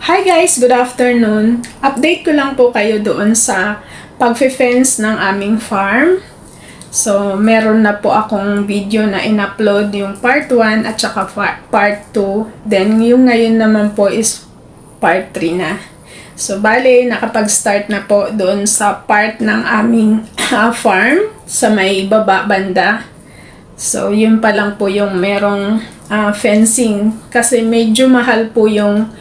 Hi guys, good afternoon. Update ko lang po kayo doon sa pag-fence ng aming farm. So, meron na po akong video na in-upload yung part 1 at saka part 2. Then, yung ngayon naman po is part 3 na. So, bale, nakapag-start na po doon sa part ng aming farm sa may baba banda. So, yun pa lang po yung merong fencing. Kasi medyo mahal po yung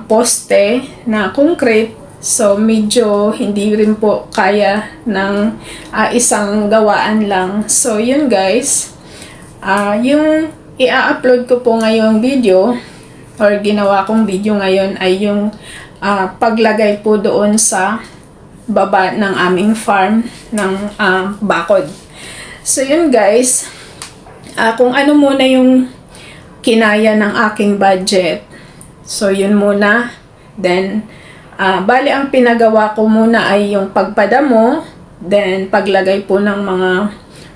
poste na concrete. So, medyo hindi rin po kaya ng isang gawaan lang. So, yun guys. Yung i-upload ko po ngayong video or ginawa kong video ngayon ay yung paglagay po doon sa baba ng aming farm ng bakod. So, yun guys. Kung ano muna yung kinaya ng aking budget. So, yun muna. Then, bali ang pinagawa ko muna ay yung pagpadamo, then paglagay po ng mga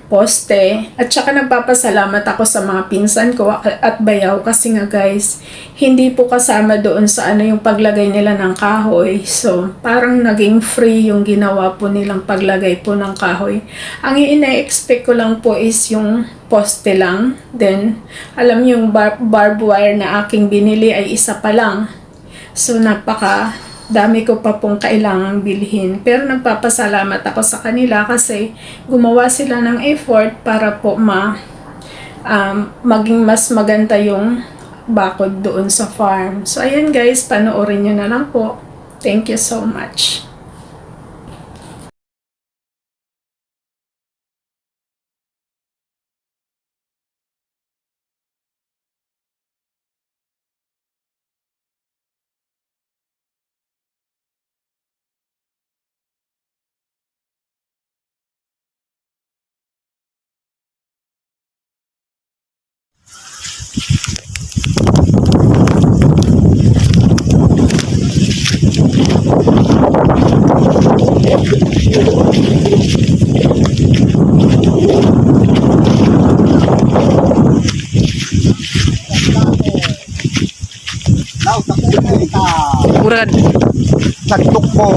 poste, at saka nagpapasalamat ako sa mga pinsan ko at bayaw kasi nga guys, hindi po kasama doon sa yung paglagay nila ng kahoy. So, parang naging free yung ginawa po nilang paglagay po ng kahoy. Ang ina-expect ko lang po is yung poste lang. Then, alam yung barbed wire na aking binili ay isa pa lang. So, dami ko pa pong kailangang bilhin. Pero nagpapasalamat ako sa kanila kasi gumawa sila ng effort para po maging mas maganda yung bakod doon sa farm. So, ayan guys, panoorin nyo na lang po. Thank you so much. Kurad. Nagtuk mo.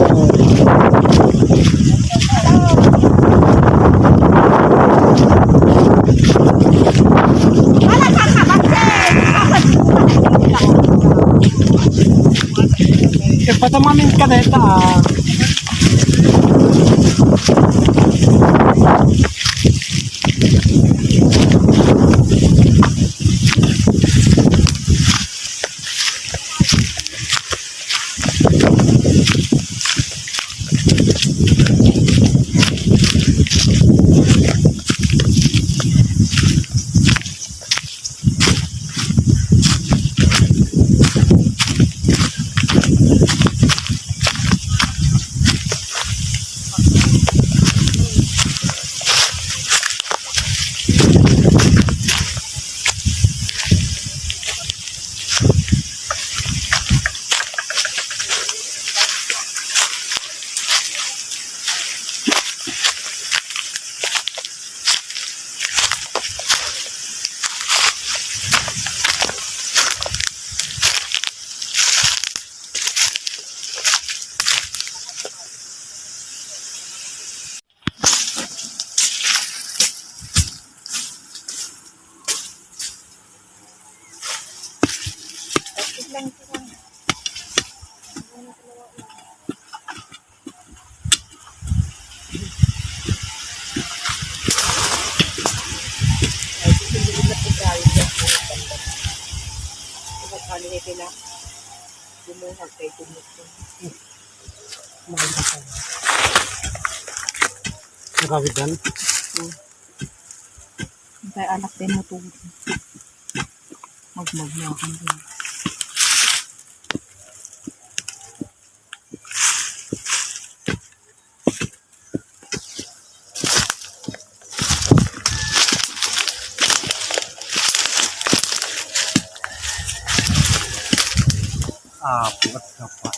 Patamamin ka na ito Nakawitan? Kaya anak din mo ito. Magmag na ako din. Pukat ka pa.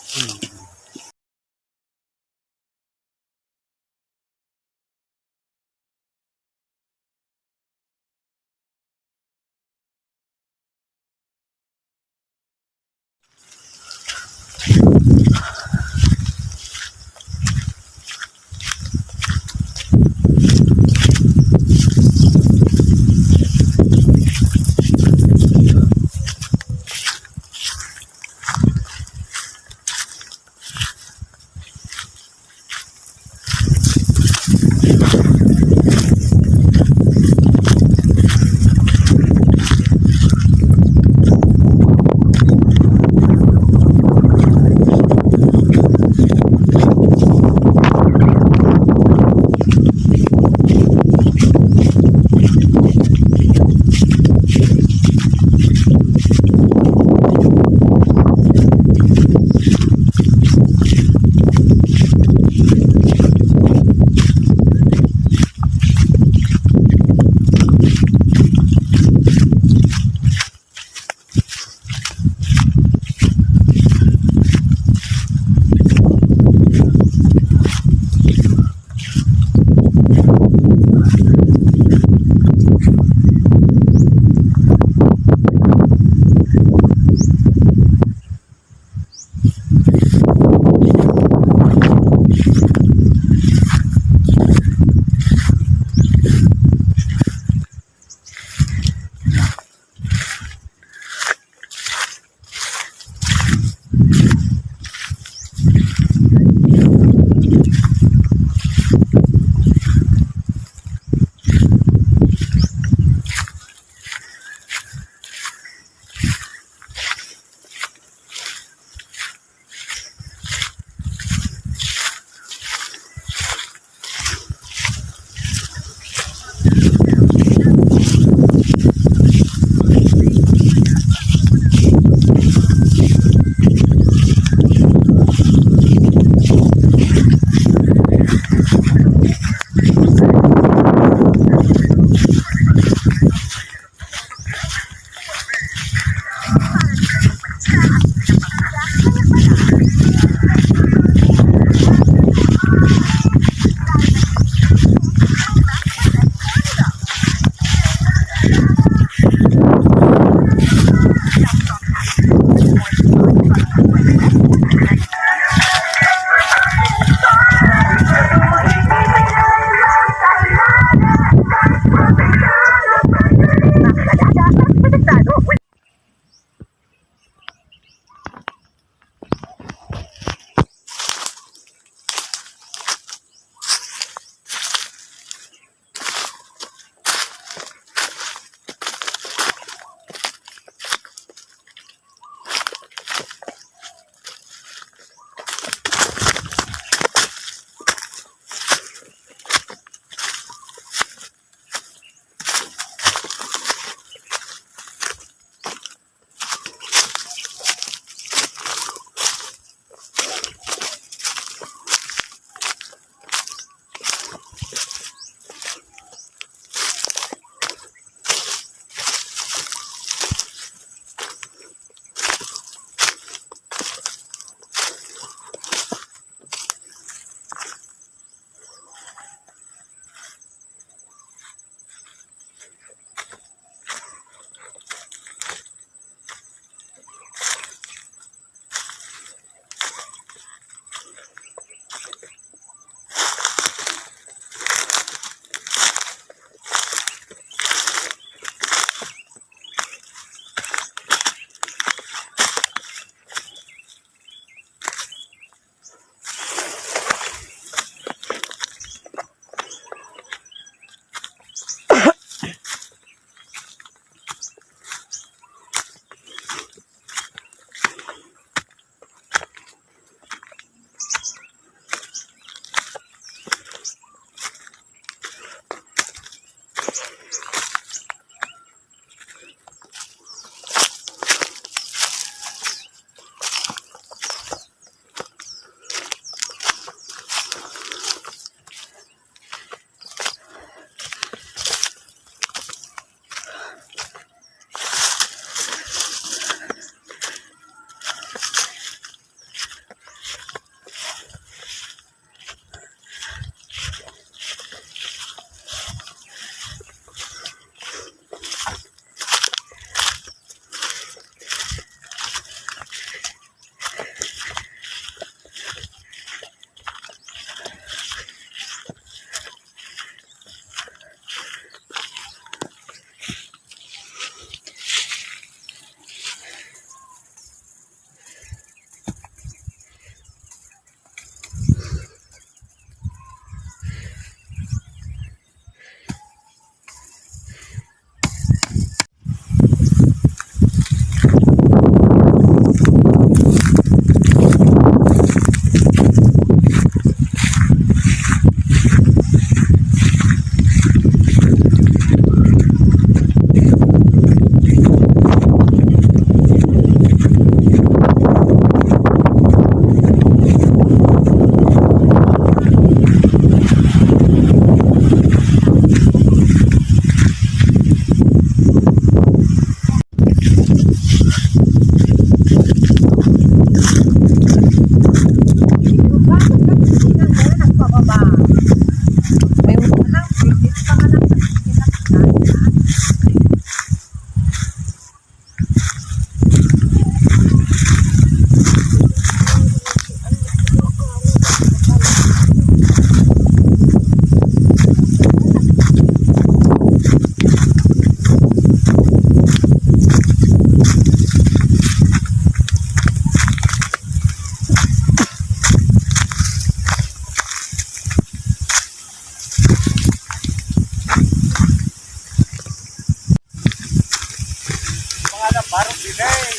Mga na parang delay.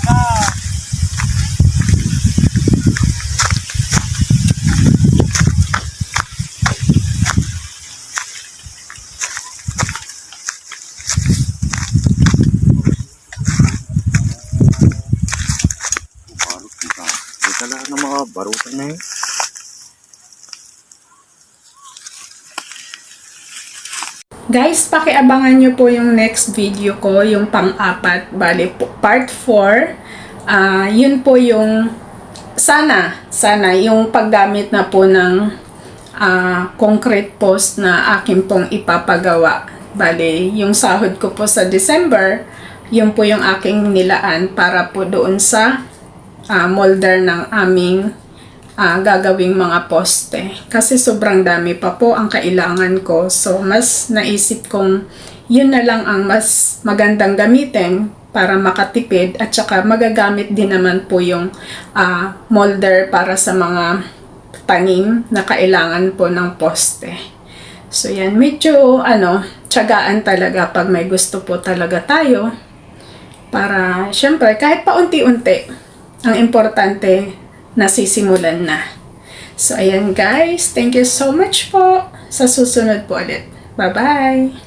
Ah. Barut kita. Kita lah ng mga barutan na yun. Guys, pakiabangan nyo po yung next video ko, yung pang-apat, bali po, part 4. Yun po yung sana yung paggamit na po ng concrete post na akin pong ipapagawa. Bali, yung sahod ko po sa December, yun po yung aking nilaan para po doon sa molder ng aming gagawing mga poste. Kasi sobrang dami pa po ang kailangan ko. So, mas naisip kong yun na lang ang mas magandang gamitin para makatipid at saka magagamit din naman po yung molder para sa mga tanim na kailangan po ng poste. So, yan. Medyo, tiyagaan talaga pag may gusto po talaga tayo. Para, syempre, kahit paunti-unti, ang importante, nasisimulan na. So, ayan guys. Thank you so much po. Sa susunod po ulit. Bye-bye!